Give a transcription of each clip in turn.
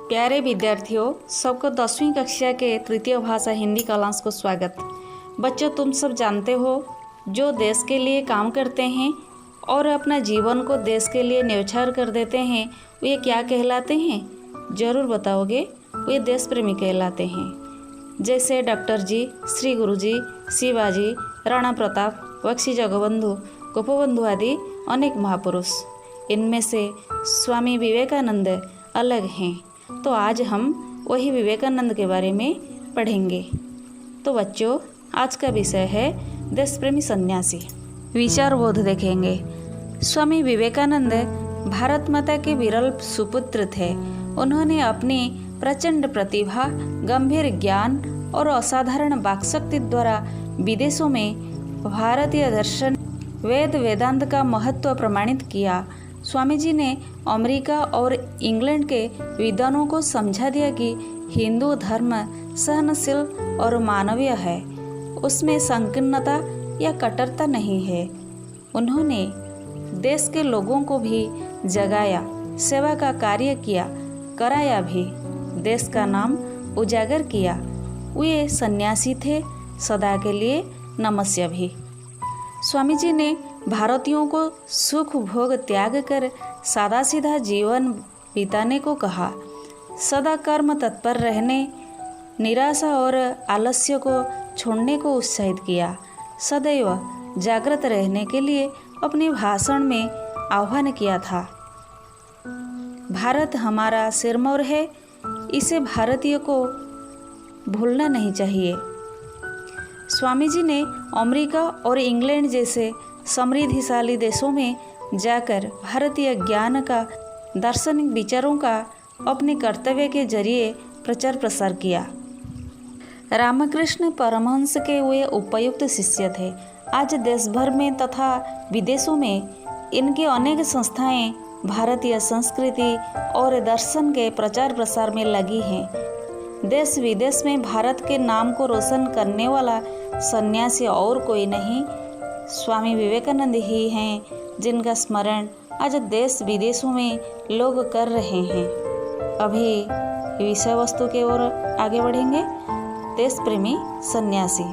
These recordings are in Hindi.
प्यारे विद्यार्थियों, सबको 10वीं कक्षा के तृतीय भाषा हिंदी क्लास को स्वागत। बच्चों, तुम सब जानते हो जो देश के लिए काम करते हैं और अपना जीवन को देश के लिए न्यौछावर कर देते हैं, वे क्या कहलाते हैं? ज़रूर बताओगे। वे देश प्रेमी कहलाते हैं। जैसे डॉक्टर जी, श्री गुरु जी, शिवाजी, राणा प्रताप, बख्शी जगबंधु, गोपबंधु आदि अनेक महापुरुष। इनमें से स्वामी विवेकानंद अलग हैं। तो आज हम वही विवेकानंद के बारे में पढ़ेंगे। तो बच्चों, आज का विषय है देश प्रेमी सन्यासी। विचारबोध देखेंगे। स्वामी विवेकानंद भारत माता के विरल सुपुत्र थे। उन्होंने अपनी प्रचंड प्रतिभा, गंभीर ज्ञान और असाधारण वाक्शक्ति द्वारा विदेशों में भारतीय दर्शन, वेद वेदांत का महत्व प्रमाणित किया। स्वामी जी ने अमेरिका और इंग्लैंड के विद्वानों को समझा दिया कि हिंदू धर्म सहनशील और मानवीय है, उसमें संकीर्णता या कट्टरता नहीं है। उन्होंने देश के लोगों को भी जगाया, सेवा का कार्य किया, कराया भी, देश का नाम उजागर किया। वे सन्यासी थे, सदा के लिए नमस्य भी। स्वामी जी ने भारतीयों को सुख भोग त्याग कर सादा सीधा जीवन बिताने को कहा, सदा कर्म तत्पर रहने, निराशा और आलस्य को छोड़ने को उत्साहित किया, सदैव जागृत रहने के लिए अपने भाषण में आह्वान किया था। भारत हमारा सिरमौर है, इसे भारतीय को भूलना नहीं चाहिए। स्वामी जी ने अमेरिका और इंग्लैंड जैसे समृद्धिशाली देशों में जाकर भारतीय ज्ञान का, दार्शनिक विचारों का अपने कर्तव्य के जरिए प्रचार प्रसार किया। रामकृष्ण परमहंस के वे उपयुक्त शिष्य थे। आज देश भर में तथा विदेशों में इनकी अनेक संस्थाएं भारतीय संस्कृति और दर्शन के प्रचार प्रसार में लगी हैं। देश विदेश में भारत के नाम को रोशन करने वाला सन्यासी और कोई नहीं, स्वामी विवेकानंद ही हैं, जिनका स्मरण आज देश विदेशों में लोग कर रहे हैं। अभी विषय वस्तु की ओर आगे बढ़ेंगे। देश प्रेमी सन्यासी।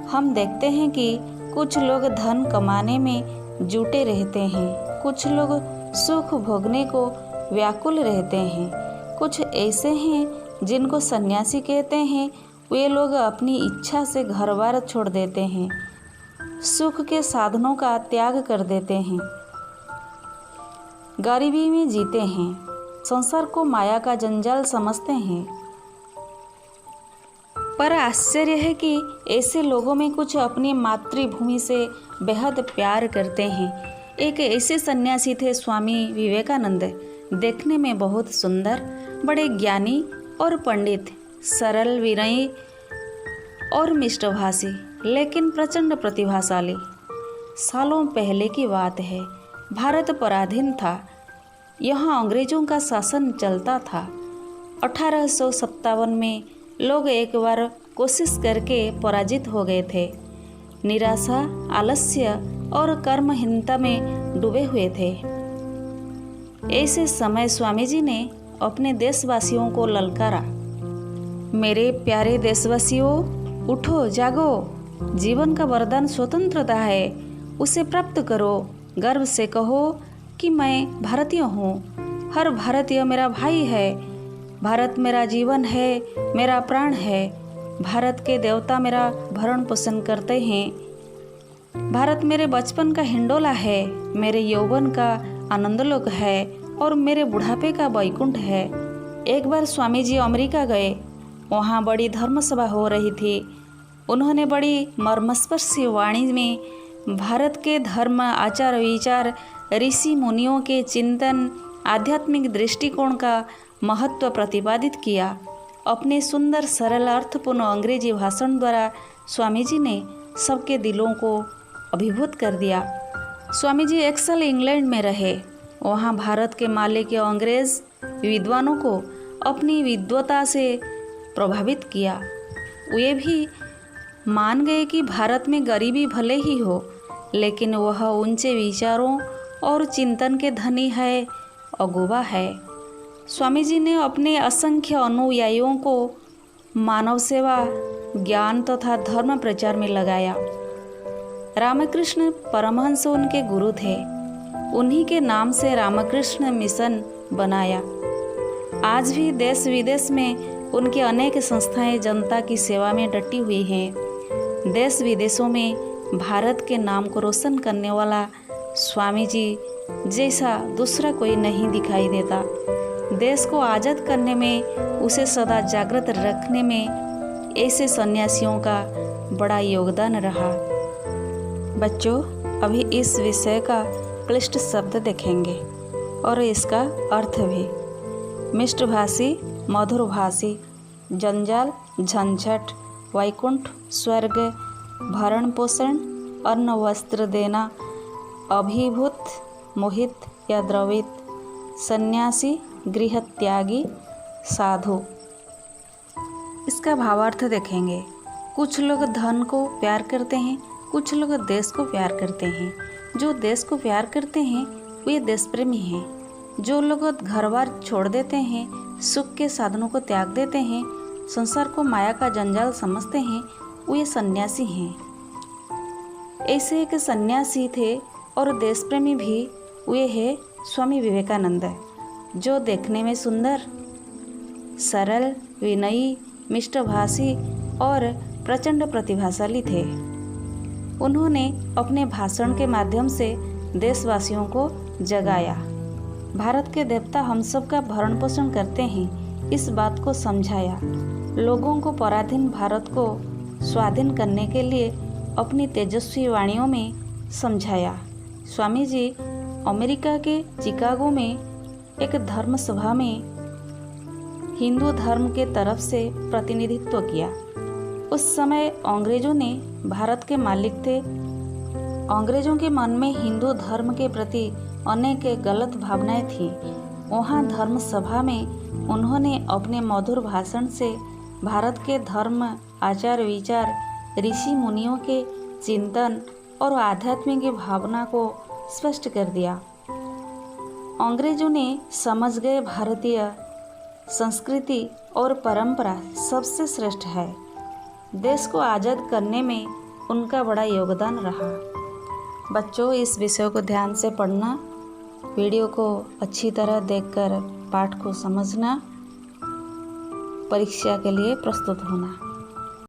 हम देखते हैं कि कुछ लोग धन कमाने में जुटे रहते हैं, कुछ लोग सुख भोगने को व्याकुल रहते हैं, कुछ ऐसे हैं जिनको सन्यासी कहते हैं। वे लोग अपनी इच्छा से घर बार छोड़ देते हैं, सुख के साधनों का त्याग कर देते हैं, गरीबी में जीते हैं, संसार को माया का जंजाल समझते हैं। पर आश्चर्य है कि ऐसे लोगों में कुछ अपनी मातृभूमि से बेहद प्यार करते हैं। एक ऐसे सन्यासी थे स्वामी विवेकानंद। देखने में बहुत सुंदर, बड़े ज्ञानी और पंडित, सरल, विनयी और मिष्टभाषी, लेकिन प्रचंड प्रतिभाशाली। सालों पहले की बात है, भारत पराधीन था। यहाँ अंग्रेजों का शासन चलता था। 1857 में लोग एक बार कोशिश करके पराजित हो गए थे। निराशा, आलस्य और कर्महीनता में डूबे हुए थे। ऐसे समय स्वामी जी ने अपने देशवासियों को ललकारा, मेरे प्यारे देशवासियों, उठो, जागो। जीवन का वरदान स्वतंत्रता है, उसे प्राप्त करो। गर्व से कहो कि मैं भारतीय हूँ। हर भारतीय मेरा भाई है। भारत मेरा जीवन है, मेरा प्राण है। भारत के देवता मेरा भरण पोषण करते हैं। भारत मेरे बचपन का हिंडोला है, मेरे यौवन का आनंदलोक है और मेरे बुढ़ापे का वैकुंठ है। एक बार स्वामी जी अमेरिका गए। वहाँ बड़ी धर्मसभा हो रही थी। उन्होंने बड़ी मर्मस्पर्शी वाणी में भारत के धर्म, आचार विचार, ऋषि मुनियों के चिंतन, आध्यात्मिक दृष्टिकोण का महत्व प्रतिपादित किया। अपने सुंदर, सरल, अर्थपूर्ण अंग्रेजी भाषण द्वारा स्वामी जी ने सबके दिलों को अभिभूत कर दिया। स्वामी जी एक साल इंग्लैंड में रहे। वहाँ भारत के मालिक या अंग्रेज विद्वानों को अपनी विद्वता से प्रभावित किया। वे भी मान गए कि भारत में गरीबी भले ही हो, लेकिन वह ऊंचे विचारों और चिंतन के धनी है, अगुवा है। स्वामी जी ने अपने असंख्य अनुयायियों को मानव सेवा, ज्ञान तथा धर्म प्रचार में लगाया। रामकृष्ण परमहंस उनके गुरु थे। उन्हीं के नाम से रामकृष्ण मिशन बनाया। आज भी देश विदेश में उनकी अनेक संस्थाएं जनता की सेवा में डटी हुई हैं। देश विदेशों में भारत के नाम को रोशन करने वाला स्वामी जी जैसा दूसरा कोई नहीं दिखाई देता। देश को आज़ाद करने में, उसे सदा जागृत रखने में ऐसे सन्यासियों का बड़ा योगदान रहा। बच्चों, अभी इस विषय का क्लिष्ट शब्द देखेंगे और इसका अर्थ भी। मिष्टभाषी, मधुरभाषी, जंजाल, झंझट, वैकुंठ, स्वर्ग, भरण पोषण, अन्न वस्त्र देना, अभिभूत, मोहित या द्रवित, सन्यासी, गृह त्यागी, साधु। इसका भावार्थ देखेंगे। कुछ लोग धन को प्यार करते हैं, कुछ लोग देश को प्यार करते हैं। जो देश को प्यार करते हैं वे देश प्रेमी हैं। जो लोग घर बार छोड़ देते हैं, सुख के साधनों को त्याग देते हैं, संसार को माया का जंजाल समझते हैं, वे सन्यासी हैं। ऐसे एक सन्यासी थे और देश प्रेमी भी वे हैं स्वामी विवेकानंद, जो देखने में सुंदर, सरल, विनयी, मिष्टभाषी और प्रचंड प्रतिभाशाली थे। उन्होंने अपने भाषण के माध्यम से देशवासियों को जगाया। भारत के देवता हम सब का भरण पोषण करते हैं, इस बात को समझाया। लोगों को पराधीन भारत को स्वाधीन करने के लिए अपनी तेजस्वी वाणियों में समझाया। स्वामी जी अमेरिका के चिकागो में एक धर्म सभा में हिंदू धर्म के तरफ से प्रतिनिधित्व किया। उस समय अंग्रेजों ने भारत के मालिक थे। अंग्रेजों के मन में हिंदू धर्म के प्रति अनेक गलत भावनाएं थीं। वहाँ धर्म सभा में उन्होंने अपने मधुर भाषण से भारत के धर्म, आचार विचार, ऋषि मुनियों के चिंतन और आध्यात्मिक भावना को स्पष्ट कर दिया। अंग्रेजों ने समझ गए भारतीय संस्कृति और परंपरा सबसे श्रेष्ठ है। देश को आज़ाद करने में उनका बड़ा योगदान रहा। बच्चों, इस विषय को ध्यान से पढ़ना, वीडियो को अच्छी तरह देखकर पाठ को समझना, परीक्षा के लिए प्रस्तुत होना।